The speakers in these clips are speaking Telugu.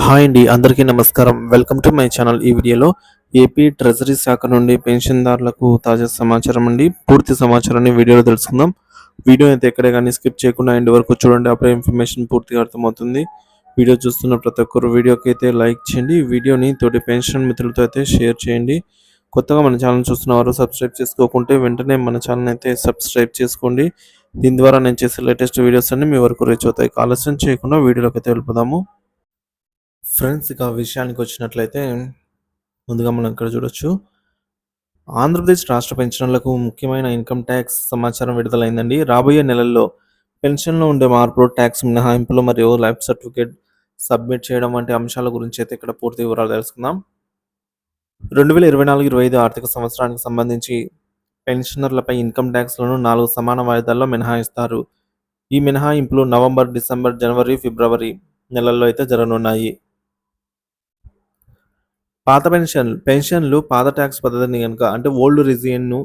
హాయ్ అండి, అందరికీ నమస్కారం. Welcome to my channel. ఈ వీడియోలో ఏపీ ట్రెజరీ శాఖ నుండి పెన్షన్దారులకు తాజా సమాచారం అండి. పూర్తి సమాచారాన్ని వీడియోలో తెలుసుకుందాం. వీడియో అయితే ఎక్కడే కానీ స్కిప్ చేయకుండా ఎండ్ వరకు చూడండి. అప్పుడే ఇన్ఫర్మేషన్ పూర్తిగా అర్థమవుతుంది. వీడియో చూస్తున్న ప్రతి ఒక్కరు వీడియోకి అయితే లైక్ చేయండి. ఈ వీడియోని తోటి పెన్షన్ మిత్రులతో అయితే షేర్ చేయండి. కొత్తగా మన ఛానల్ చూస్తున్న వారు సబ్స్క్రైబ్ చేసుకోకుంటే వెంటనే మన ఛానల్ అయితే సబ్స్క్రైబ్ చేసుకోండి. దీని ద్వారా నేను చేసే లేటెస్ట్ వీడియోస్ అన్ని మీ వరకు రీచ్ అవుతాయి. ఆలస్యం చేయకుండా వీడియోలోకి అయితే వెళ్ళిపోదాము. ఫ్రెండ్స్, ఇక విషయానికి వచ్చినట్లయితే ముందుగా మనం ఇక్కడ చూడొచ్చు. ఆంధ్రప్రదేశ్ రాష్ట్ర పెన్షనర్లకు ముఖ్యమైన ఇన్కమ్ ట్యాక్స్ సమాచారం విడుదలైందండి. రాబోయే నెలల్లో పెన్షన్లో ఉండే మార్పులు, ట్యాక్స్ మినహాయింపులు మరియు లైఫ్ సర్టిఫికేట్ సబ్మిట్ చేయడం వంటి అంశాల గురించి అయితే ఇక్కడ పూర్తి వివరాలు తెలుసుకుందాం. 2024-25 ఆర్థిక సంవత్సరానికి సంబంధించి పెన్షనర్లపై ఇన్కమ్ ట్యాక్స్లను 4 సమాన వాయిదాల్లో మినహాయిస్తారు. ఈ మినహాయింపులు నవంబర్, డిసెంబర్, జనవరి, ఫిబ్రవరి నెలల్లో అయితే జరగనున్నాయి. పాత పెన్షన్లు పాత ట్యాక్స్ పద్ధతిని కనుక అంటే ఓల్డ్ రిజియన్ను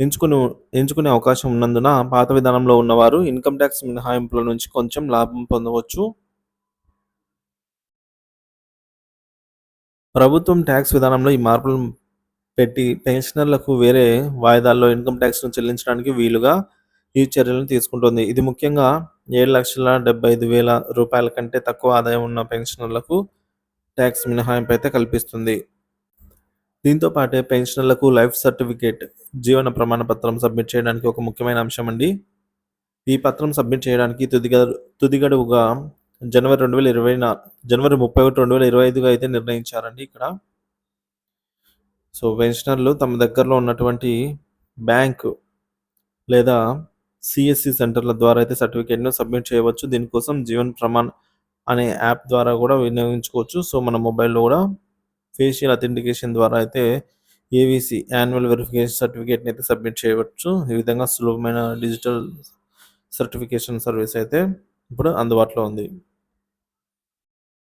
ఎంచుకుని ఎంచుకునే అవకాశం ఉన్నందున పాత విధానంలో ఉన్నవారు ఇన్కమ్ ట్యాక్స్ మినహాయింపుల నుంచి కొంచెం లాభం పొందవచ్చు. ప్రభుత్వం ట్యాక్స్ విధానంలో ఈ మార్పులను పెట్టి పెన్షనర్లకు వేరే వాయిదాల్లో ఇన్కమ్ ట్యాక్స్ను చెల్లించడానికి వీలుగా ఈ చర్యలను తీసుకుంటుంది. ఇది ముఖ్యంగా 7,75,000 రూపాయల కంటే తక్కువ ఆదాయం ఉన్న పెన్షనర్లకు ట్యాక్స్ మినహాయింపు అయితే కల్పిస్తుంది. దీంతో పాటే పెన్షనర్లకు లైఫ్ సర్టిఫికేట్, జీవన ప్రమాణ పత్రం సబ్మిట్ చేయడానికి ఒక ముఖ్యమైన అంశం అండి. ఈ పత్రం సబ్మిట్ చేయడానికి తుది గడువుగా జనవరి 31, 2025గా అయితే నిర్ణయించారండి ఇక్కడ. సో పెన్షనర్లు తమ దగ్గరలో ఉన్నటువంటి బ్యాంకు లేదా సిఎస్సి సెంటర్ల ద్వారా అయితే సర్టిఫికేట్ను సబ్మిట్ చేయవచ్చు. దీనికోసం జీవన్ ప్రమాణ్ అనే యాప్ ద్వారా కూడా వినియోగించుకోవచ్చు. సో మన మొబైల్లో కూడా ఫేషియల్ అథెంటికేషన్ ద్వారా అయితే ఏవీసీ యాన్యువల్ వెరిఫికేషన్ సర్టిఫికేట్ని అయితే సబ్మిట్ చేయవచ్చు. ఈ విధంగా సులభమైన డిజిటల్ సర్టిఫికేషన్ సర్వీస్ అయితే ఇప్పుడు అందుబాటులో ఉంది.